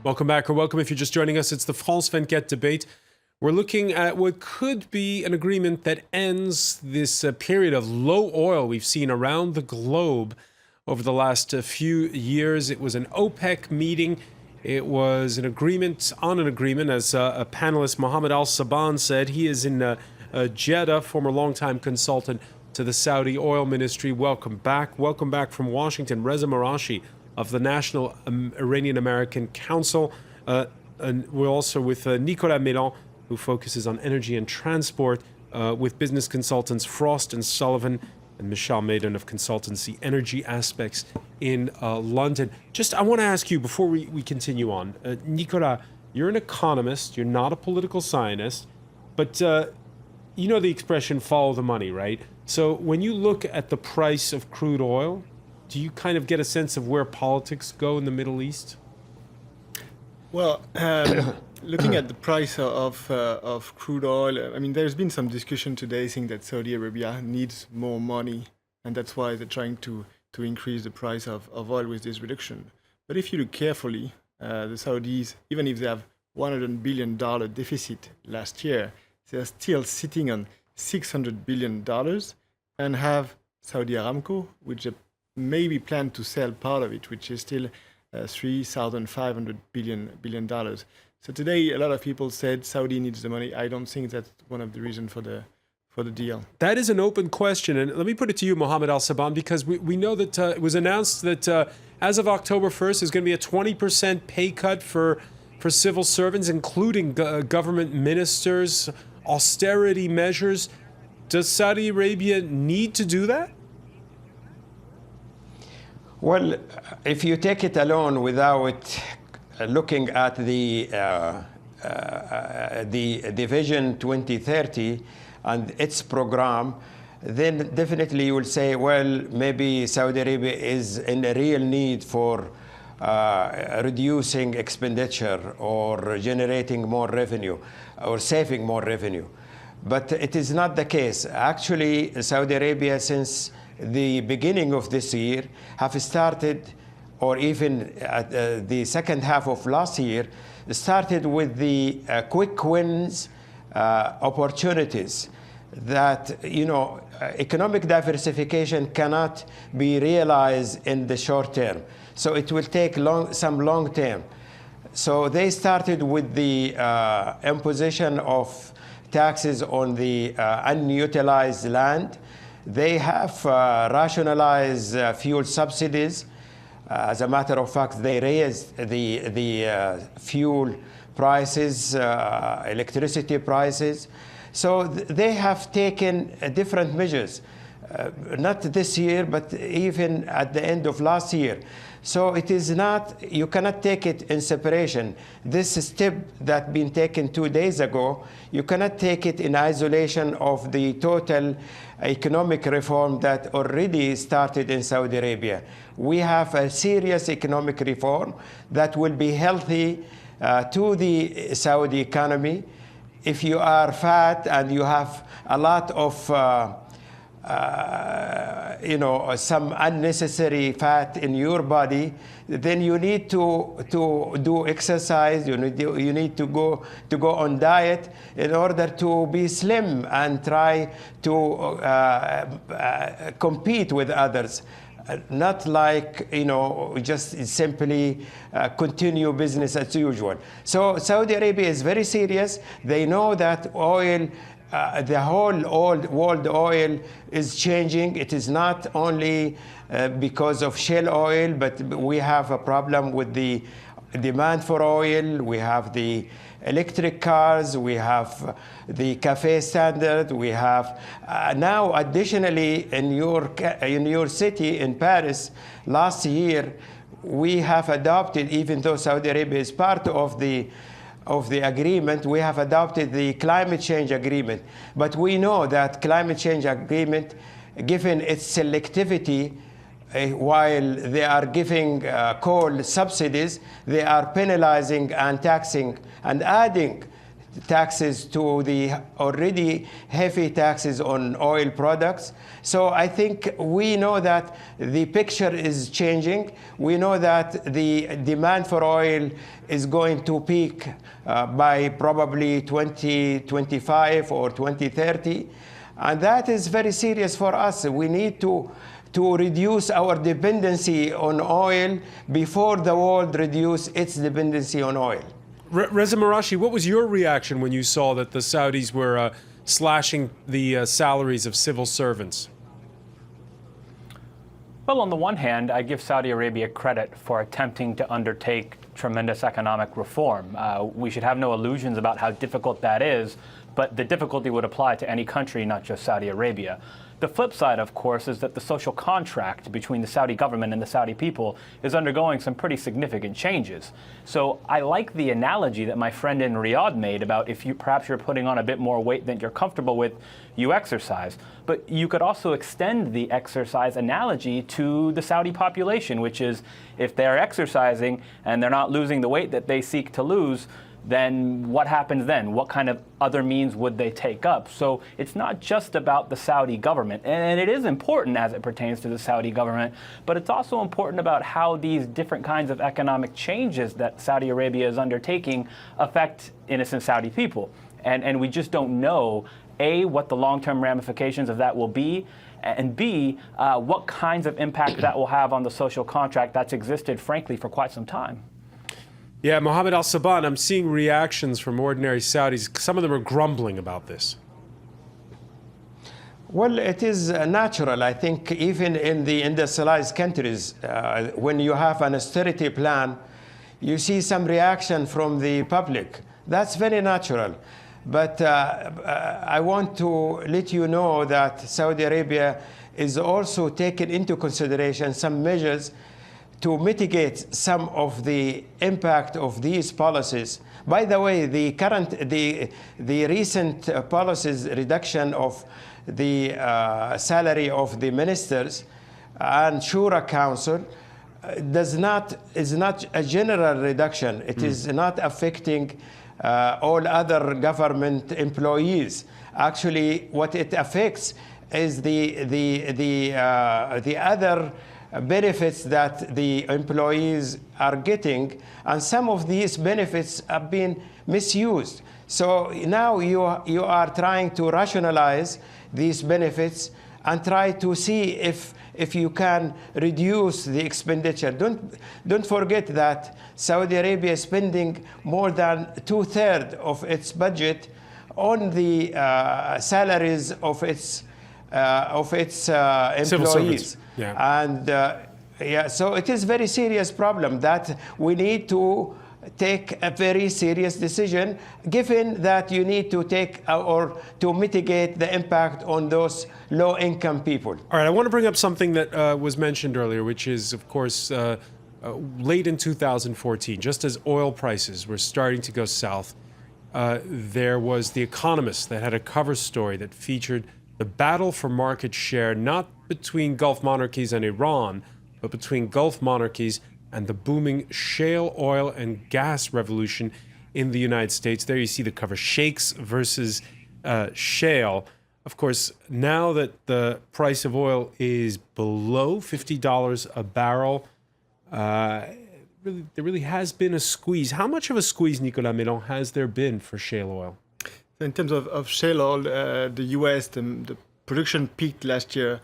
Welcome back, or welcome if you're just joining us. It's the France 24 debate. We're looking at what could be an agreement that ends this period of low oil we've seen around the globe over the last few years. It was an OPEC meeting. It was an agreement on an agreement, as a panelist, Mohammed Al-Saban, said. He is in Jeddah, former longtime consultant to the Saudi oil ministry. Welcome back. Welcome back from Washington, Reza Marashi of the National Iranian American Council. And we're also with Nicolas Mélan, who focuses on energy and transport, with business consultants Frost and Sullivan, and Michelle Maiden of consultancy Energy Aspects in London. Just, I want to ask you, before we continue on, Nicolas, you're an economist, you're not a political scientist, but you know the expression, follow the money, right? So when you look at the price of crude oil, do you kind of get a sense of where politics go in the Middle East? Well, looking at the price of crude oil, I mean, there's been some discussion today saying that Saudi Arabia needs more money, and that's why they're trying to increase the price of oil with this reduction. But if you look carefully, the Saudis, even if they have $100 billion deficit last year, they're still sitting on $600 billion and have Saudi Aramco, which maybe plan to sell part of it, which is still $3,500 billion. So today, a lot of people said Saudi needs the money. I don't think that's one of the reasons for the deal. That is an open question. And let me put it to you, Mohammed Al-Saban, because we know that it was announced that as of October 1st, there's going to be a 20% pay cut for civil servants, including government ministers, austerity measures. Does Saudi Arabia need to do that? Well, if you take it alone without looking at the Vision 2030 and its program, then definitely you will say, well, maybe Saudi Arabia is in a real need for reducing expenditure or generating more revenue or saving more revenue. But it is not the case. Actually, Saudi Arabia, since the beginning of this year, have started, or even at the second half of last year, started with the quick wins opportunities that, you know, economic diversification cannot be realized in the short term. So it will take some long term. So they started with the imposition of taxes on the unutilized land. They have rationalized fuel subsidies. As a matter of fact, they raised the fuel prices, electricity prices. So they have taken different measures, not this year, but even at the end of last year. So it is not, you cannot take it in separation. This step that been taken 2 days ago, you cannot take it in isolation of the total economic reform that already started in Saudi Arabia. We have a serious economic reform that will be healthy to the Saudi economy. If you are fat and you have a lot of you know, some unnecessary fat in your body, then you need to do exercise. You need to go on diet in order to be slim and try to compete with others. Not like, you know, just simply continue business as usual. So Saudi Arabia is very serious. They know that oil, the whole world oil is changing. It is not only because of shale oil, but we have a problem with the demand for oil. We have the electric cars. We have the CAFE standard. We have now additionally in your city, in Paris, last year, we have adopted, even though Saudi Arabia is part of the agreement, we have adopted the climate change agreement. But we know that climate change agreement, given its selectivity, while they are giving coal subsidies, they are penalizing and taxing and adding taxes to the already heavy taxes on oil products. So I think we know that the picture is changing. We know that the demand for oil is going to peak by probably 2025 or 2030. And that is very serious for us. We need to reduce our dependency on oil before the world reduce its dependency on oil. Reza Marashi, what was your reaction when you saw that the Saudis were slashing the salaries of civil servants? Well, on the one hand, I give Saudi Arabia credit for attempting to undertake tremendous economic reform. We should have no illusions about how difficult that is, but the difficulty would apply to any country, not just Saudi Arabia. The flip side, of course, is that the social contract between the Saudi government and the Saudi people is undergoing some pretty significant changes. So I like the analogy that my friend in Riyadh made about if you perhaps you're putting on a bit more weight than you're comfortable with, you exercise. But you could also extend the exercise analogy to the Saudi population, which is if they're exercising and they're not losing the weight that they seek to lose, then what happens then? What kind of other means would they take up? So it's not just about the Saudi government, and it is important as it pertains to the Saudi government, but it's also important about how these different kinds of economic changes that Saudi Arabia is undertaking affect innocent Saudi people. And we just don't know, A, what the long-term ramifications of that will be, and B, what kinds of impact that will have on the social contract that's existed, frankly, for quite some time. Yeah, Mohammed Al-Saban, I'm seeing reactions from ordinary Saudis. Some of them are grumbling about this. Well, it is natural. I think even in the industrialized countries, when you have an austerity plan, you see some reaction from the public. That's very natural. But I want to let you know that Saudi Arabia is also taking into consideration some measures to mitigate some of the impact of these policies. By the way, the recent policies reduction of the salary of the ministers and Shura Council is not a general reduction. It is not affecting all other government employees. Actually, what it affects is the other benefits that the employees are getting, and some of these benefits have been misused. So now you are trying to rationalize these benefits and try to see if you can reduce the expenditure. Don't forget that Saudi Arabia is spending more than 2/3 of its budget on the salaries of its employees. Yeah. And so it is a very serious problem that we need to take a very serious decision, given that you need to take or to mitigate the impact on those low-income people. All right, I want to bring up something that was mentioned earlier, which is, of course, late in 2014, just as oil prices were starting to go south, there was The Economist that had a cover story that featured the battle for market share, not between Gulf monarchies and Iran, but between Gulf monarchies and the booming shale oil and gas revolution in the United States. There you see the cover, sheikhs versus shale. Of course, now that the price of oil is below $50 a barrel, there really has been a squeeze. How much of a squeeze, Nicolas Mélan, has there been for shale oil? In terms of shale oil, the US, the production peaked last year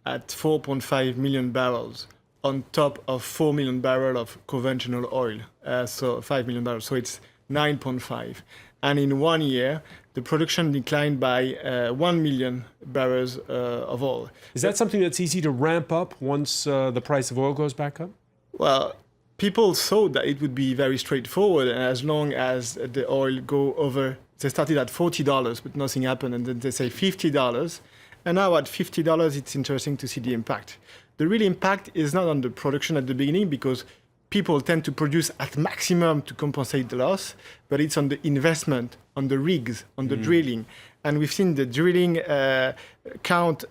at 4.5 million barrels on top of 4 million barrels of conventional oil. So 5 million barrels, so it's 9.5. And in 1 year, the production declined by 1 million barrels of oil. Is that something that's easy to ramp up once the price of oil goes back up? Well, people thought that it would be very straightforward, and as long as the oil go over, they started at $40, but nothing happened, and then they say $50. And now at $50, it's interesting to see the impact. The real impact is not on the production at the beginning, because people tend to produce at maximum to compensate the loss, but it's on the investment, on the rigs, on the drilling. And we've seen the drilling count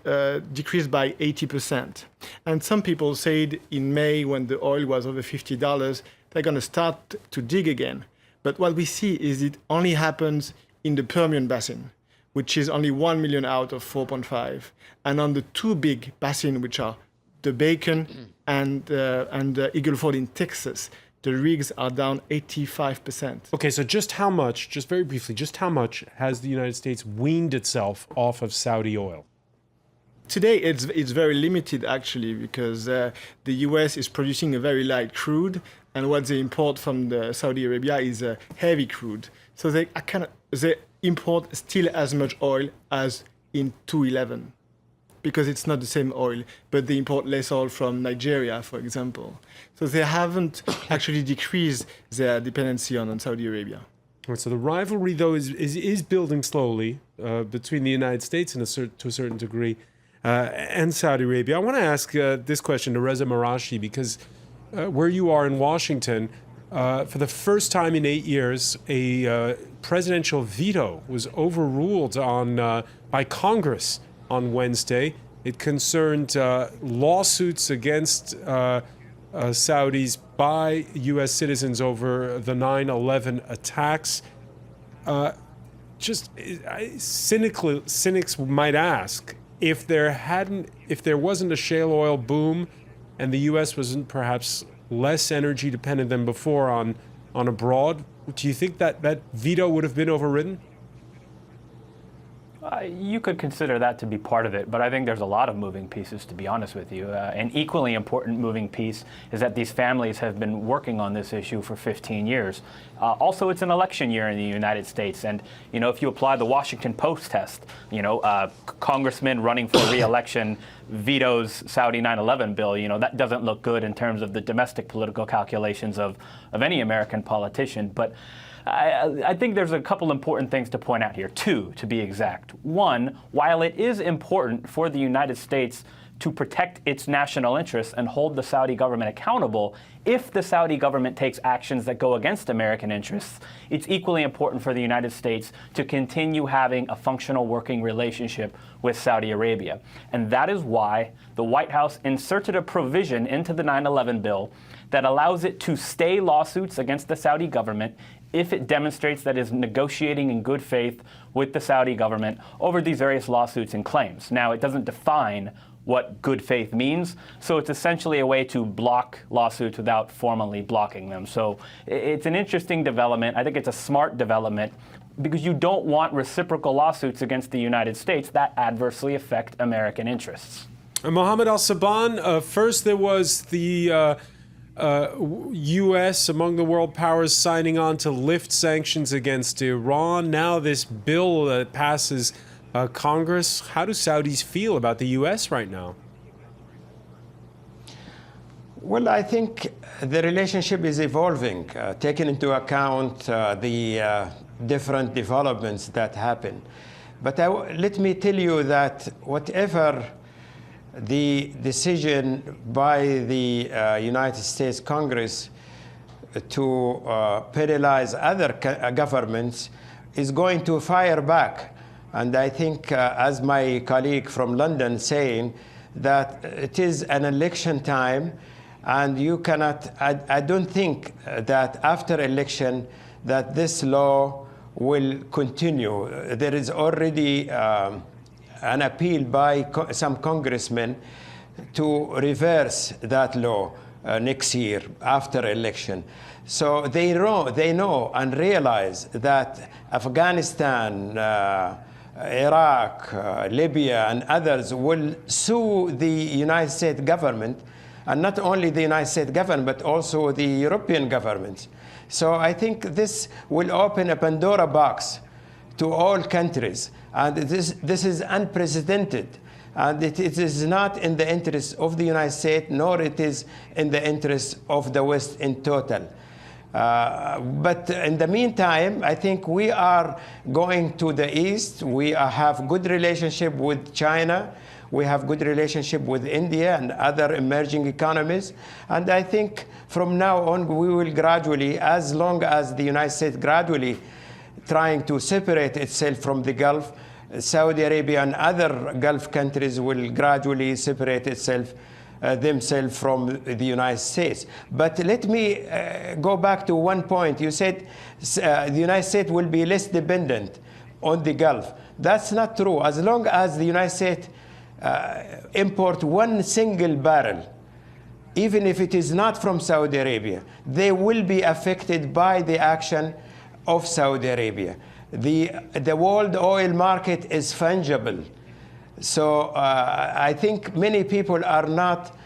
decrease by 80%. And some people said in May, when the oil was over $50, they're going to start to dig again. But what we see is it only happens in the Permian Basin, which is only 1 million out of 4.5, and on the two big basins, which are the Bacon and Eagle Ford in Texas, the rigs are down 85%. Okay, so just how much, just very briefly, just how much has the United States weaned itself off of Saudi oil? Today, it's very limited, actually, because the US is producing a very light crude, and what they import from Saudi Arabia is heavy crude. So they import still as much oil as in 2011, because it's not the same oil, but they import less oil from Nigeria, for example. So they haven't actually decreased their dependency on Saudi Arabia. All right, so the rivalry, though, is building slowly between the United States and to a certain degree and Saudi Arabia. I want to ask this question to Reza Marashi, because where you are in Washington, for the first time in 8 years, a presidential veto was overruled by Congress on Wednesday. It concerned lawsuits against Saudis by U.S. citizens over the 9/11 attacks. Cynics might ask, if there wasn't a shale oil boom, and the U.S. wasn't perhaps less energy dependent than before on abroad, do you think that veto would have been overridden? You could consider that to be part of it, but I think there's a lot of moving pieces, to be honest with you. An equally important moving piece is that these families have been working on this issue for 15 years. Also, it's an election year in the United States, and if you apply the Washington Post test, congressman running for re-election vetoes Saudi 9/11 bill, that doesn't look good in terms of the domestic political calculations of any American politician. But I think there's a couple important things to point out here, two to be exact. One, while it is important for the United States to protect its national interests and hold the Saudi government accountable, if the Saudi government takes actions that go against American interests, it's equally important for the United States to continue having a functional working relationship with Saudi Arabia. And that is why the White House inserted a provision into the 9/11 bill that allows it to stay lawsuits against the Saudi government if it demonstrates that it is negotiating in good faith with the Saudi government over these various lawsuits and claims. Now, it doesn't define what good faith means, so it's essentially a way to block lawsuits without formally blocking them. So it's an interesting development. I think it's a smart development, because you don't want reciprocal lawsuits against the United States that adversely affect American interests. Mohammed Al-Saban, first there was the U.S. among the world powers signing on to lift sanctions against Iran. Now this bill passes Congress. How do Saudis feel about the U.S. right now? Well, I think the relationship is evolving, taking into account the different developments that happen. But let me tell you that whatever the decision by the United States Congress to penalize other governments is going to fire back. And I think, as my colleague from London saying, that it is an election time, and you cannot, I don't think that after election that this law will continue. There is already an appeal by some congressmen to reverse that law next year after election. So they know and realize that Afghanistan, Iraq, Libya, and others will sue the United States government, and not only the United States government, but also the European governments. So I think this will open a Pandora box to all countries, and this is unprecedented, and it is not in the interest of the United States, nor it is in the interest of the West in total. But in the meantime, I think we are going to the east. We have good relationship with China. We have good relationship with India and other emerging economies. And I think from now on, we will gradually, as long as the United States gradually trying to separate itself from the Gulf, Saudi Arabia and other Gulf countries will gradually separate themselves from the United States. But let me go back to one point. You said the United States will be less dependent on the Gulf. That's not true. As long as the United States import one single barrel, even if it is not from Saudi Arabia, they will be affected by the action of Saudi Arabia. The world oil market is fungible. So I think many people are not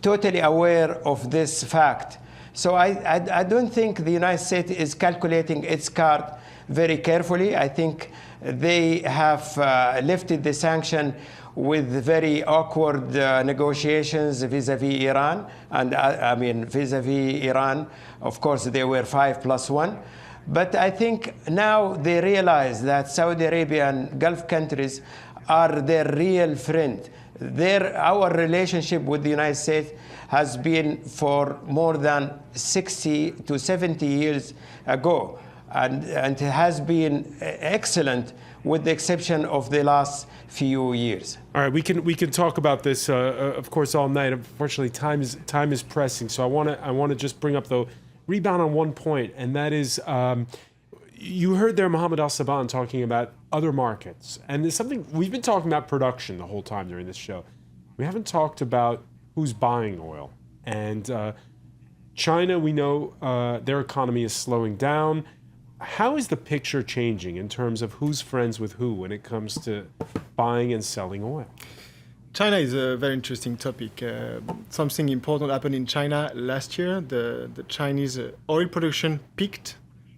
totally aware of this fact. So I don't think the United States is calculating its card very carefully. I think they have lifted the sanction with very awkward negotiations vis-a-vis Iran. And I mean, vis-a-vis Iran, of course, they were 5+1. But I think now they realize that Saudi Arabia and Gulf countries are their real friend. Our relationship with the United States has been for more than 60 to 70 years ago, and it has been excellent with the exception of the last few years. All right, we can talk about this, of course, all night. Unfortunately, time is pressing, so I want to just bring up, though, rebound on one point, and that is, you heard there Mohammed Al-Saban talking about other markets, and there's something, we've been talking about production the whole time during this show. We haven't talked about who's buying oil, and China, we know their economy is slowing down. How is the picture changing in terms of who's friends with who when it comes to buying and selling oil? China is a very interesting topic. Something important happened in China last year. The Chinese oil production peaked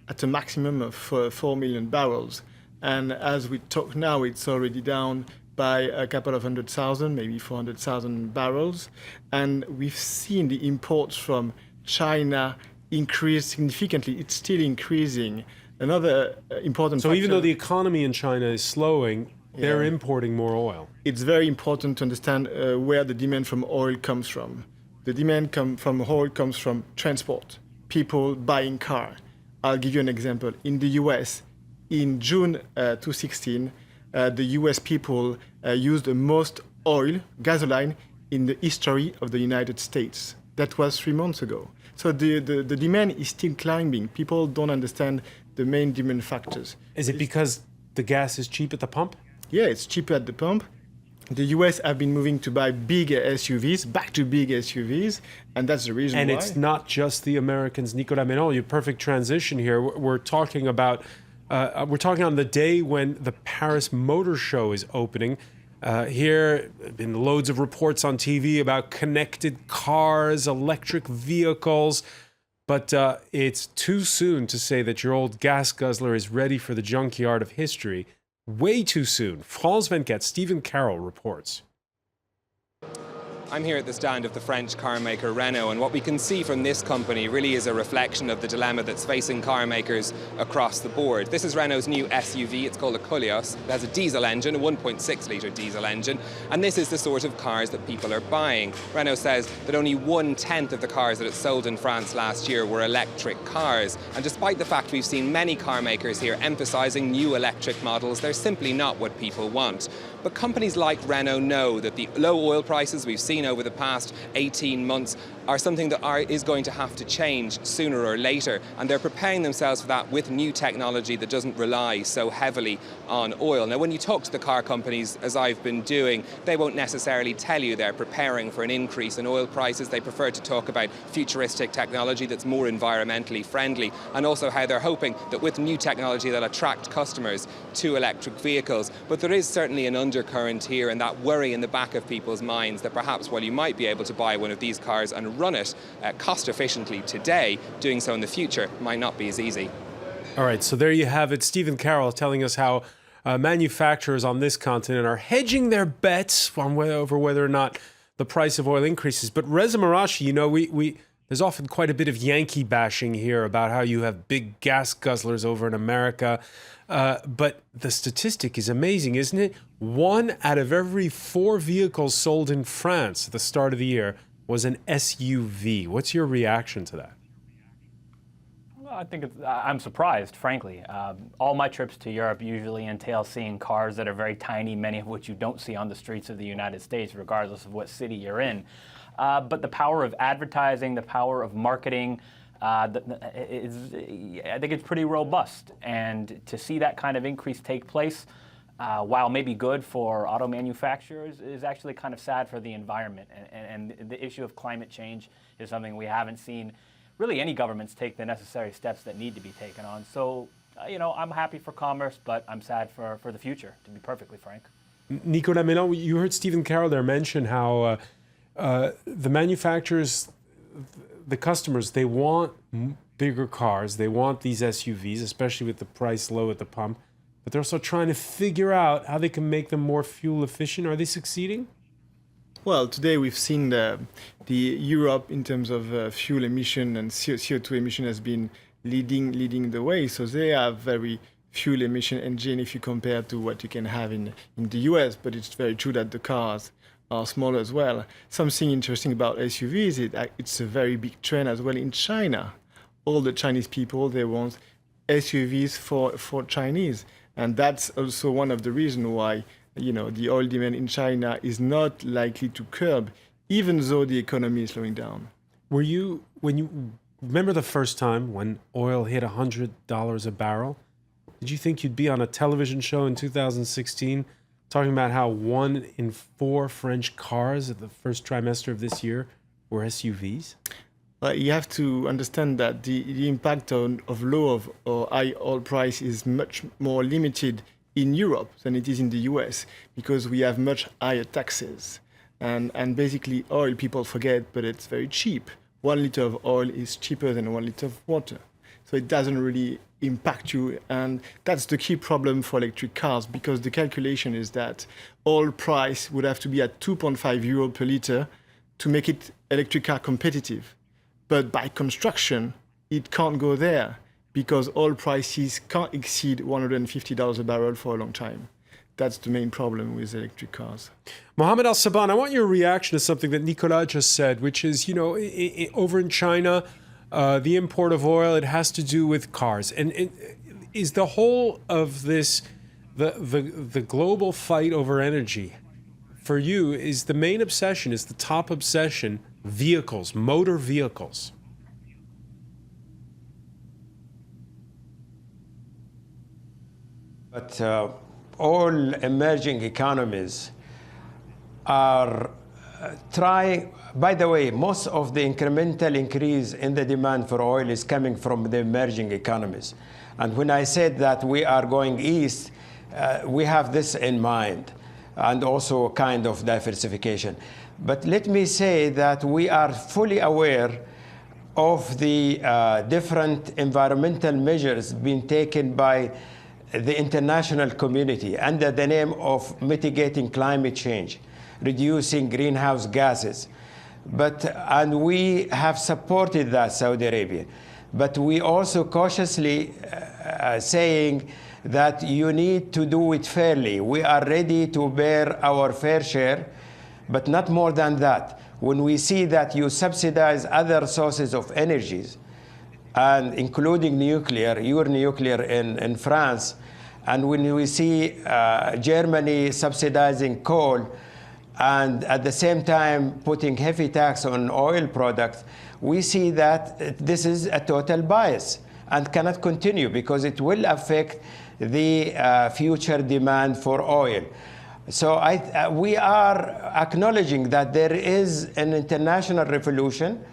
at a maximum of 4 million barrels. And as we talk now, it's already down by a couple of 100,000, maybe 400,000 barrels. And we've seen the imports from China increase significantly. It's still increasing. Another important So factor, even though the economy in China is slowing, they're importing more oil. It's very important to understand where the demand from oil comes from. The demand from oil comes from transport, people buying car. I'll give you an example. In the US, in June 2016, the US people used the most oil, gasoline, in the history of the United States. That was 3 months ago. So the demand is still climbing. People don't understand the main demand factors. Is it because the gas is cheap at the pump? Yeah, it's cheaper at the pump. The US have been moving to buy bigger SUVs, back to big SUVs, and that's the reason And why. it's not just the Americans. Nicolas Menon, your perfect transition here. We're talking about, we're talking on the day when the Paris Motor Show is opening. Here, been loads of reports on TV about connected cars, electric vehicles, but it's too soon to say that your old gas guzzler is ready for the junkyard of history. Way too soon. France 24, Stephen Carroll reports. I'm here at the stand of the French car maker Renault, and what we can see from this company really is a reflection of the dilemma that's facing car makers across the board. This is Renault's new SUV. It's called a Koleos. It has a diesel engine, a 1.6-litre diesel engine, and this is the sort of cars that people are buying. Renault says that only 1/10 of the cars that it sold in France last year were electric cars, and despite the fact we've seen many car makers here emphasising new electric models, they're simply not what people want. But companies like Renault know that the low oil prices we've seen over the past 18 months are something that is going to have to change sooner or later, and they're preparing themselves for that with new technology that doesn't rely so heavily on oil. Now, when you talk to the car companies, as I've been doing, they won't necessarily tell you they're preparing for an increase in oil prices. They prefer to talk about futuristic technology that's more environmentally friendly, and also how they're hoping that with new technology they'll attract customers to electric vehicles. But there is certainly an undercurrent here, and that worry in the back of people's minds that perhaps while you might be able to buy one of these cars and run it cost efficiently today, doing so in the future might not be as easy. All right, so there you have it. Stephen Carroll telling us how manufacturers on this continent are hedging their bets over whether or not the price of oil increases. But Reza Marashi, you know, there's often quite a bit of Yankee bashing here about how you have big gas guzzlers over in America. But the statistic is amazing, isn't it? 1 out of every 4 vehicles sold in France at the start of the year was an SUV. What's your reaction to that? Well, I think I'm surprised, frankly. All my trips to Europe usually entail seeing cars that are very tiny, many of which you don't see on the streets of the United States, regardless of what city you're in. But the power of advertising, the power of marketing, I think it's pretty robust. And to see that kind of increase take place, while maybe good for auto manufacturers, is actually kind of sad for the environment. And the issue of climate change is something we haven't seen really any governments take the necessary steps that need to be taken on. So, I'm happy for commerce, but I'm sad for the future, to be perfectly frank. Nicolas Mélan, you heard Stephen Carroll there mention how the manufacturers, the customers, they want bigger cars. They want these SUVs, especially with the price low at the pump. But they're also trying to figure out how they can make them more fuel efficient. Are they succeeding? Well, today we've seen the Europe in terms of fuel emission and CO2 emission has been leading the way. So they have very fuel emission engine if you compare to what you can have in the US. But it's very true that the cars are smaller as well. Something interesting about SUVs is it's a very big trend as well in China. All the Chinese people, they want SUVs for Chinese. And that's also one of the reasons why, the oil demand in China is not likely to curb, even though the economy is slowing down. When you remember the first time when oil hit $100 a barrel, did you think you'd be on a television show in 2016 talking about how 1 in 4 French cars at the first trimester of this year were SUVs? You have to understand that the impact of low or high oil price is much more limited in Europe than it is in the US because we have much higher taxes. And basically oil, people forget, but it's very cheap. 1 liter of oil is cheaper than 1 liter of water. So it doesn't really impact you. And that's the key problem for electric cars because the calculation is that oil price would have to be at 2.5 euro per liter to make it electric car competitive. But by construction, it can't go there because oil prices can't exceed $150 a barrel for a long time. That's the main problem with electric cars. Mohammed Al-Saban, I want your reaction to something that Nicolas just said, which is, over in China, the import of oil, it has to do with cars. And is the whole of this, the global fight over energy, for you, is the main obsession, is the top obsession, vehicles, motor vehicles? But all emerging economies are trying. By the way, most of the incremental increase in the demand for oil is coming from the emerging economies. And when I said that we are going east, we have this in mind, and also kind of diversification. But let me say that we are fully aware of the different environmental measures being taken by the international community under the name of mitigating climate change, reducing greenhouse gases. And we have supported that, Saudi Arabia. But we also cautiously saying that you need to do it fairly. We are ready to bear our fair share, but not more than that. When we see that you subsidize other sources of energies, and including nuclear, your nuclear in France, and when we see Germany subsidizing coal, and at the same time putting heavy tax on oil products, we see that this is a total bias and cannot continue because it will affect the future demand for oil. So we are acknowledging that there is an international revolution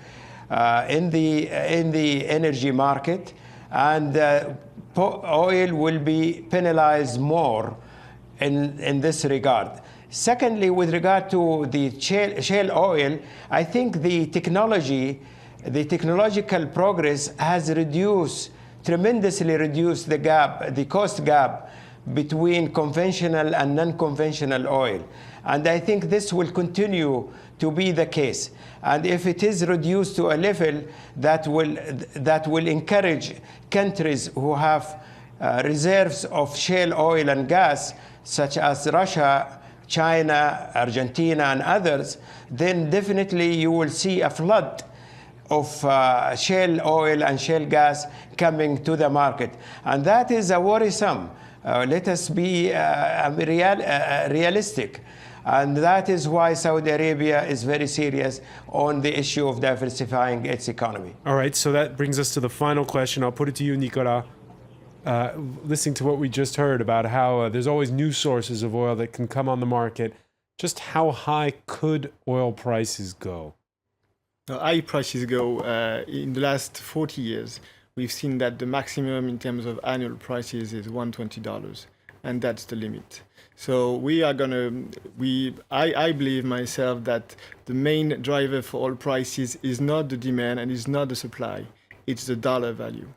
in the energy market, and oil will be penalized more in this regard. Secondly, with regard to the shale oil, I think the technological progress has tremendously reduced the gap, the cost gap between conventional and non-conventional oil. And I think this will continue to be the case. And if it is reduced to a level that will encourage countries who have reserves of shale oil and gas, such as Russia, China, Argentina, and others, then definitely you will see a flood of shale oil and shale gas coming to the market. And that is a worrisome. Let us be realistic. And that is why Saudi Arabia is very serious on the issue of diversifying its economy. All right, so that brings us to the final question. I'll put it to you, Nicolas. Listening to what we just heard about how there's always new sources of oil that can come on the market, just how high could oil prices go? High prices go in the last 40 years. We've seen that the maximum in terms of annual prices is $120, and that's the limit. So I believe myself that the main driver for oil prices is not the demand and is not the supply, it's the dollar value.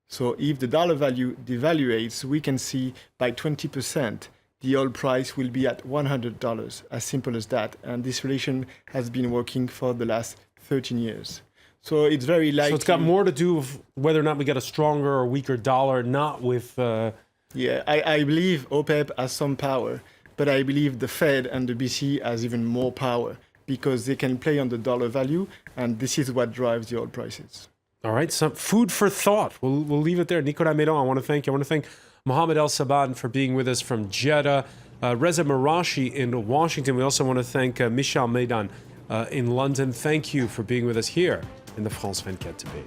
So if the dollar value devaluates, we can see by 20%, the oil price will be at $100, as simple as that. And this relation has been working for the last 13 years. So it's very likely. So it's got more to do with whether or not we get a stronger or weaker dollar, not with... Yeah, I believe OPEC has some power, but I believe the Fed and the BC has even more power because they can play on the dollar value, and this is what drives the oil prices. All right, some food for thought. We'll leave it there. Nicolas Médan, I want to thank you. I want to thank Mohammed El Saban for being with us from Jeddah, Reza Marashi in Washington. We also want to thank Michel Meydan in London. Thank you for being with us here in the France 24 debate.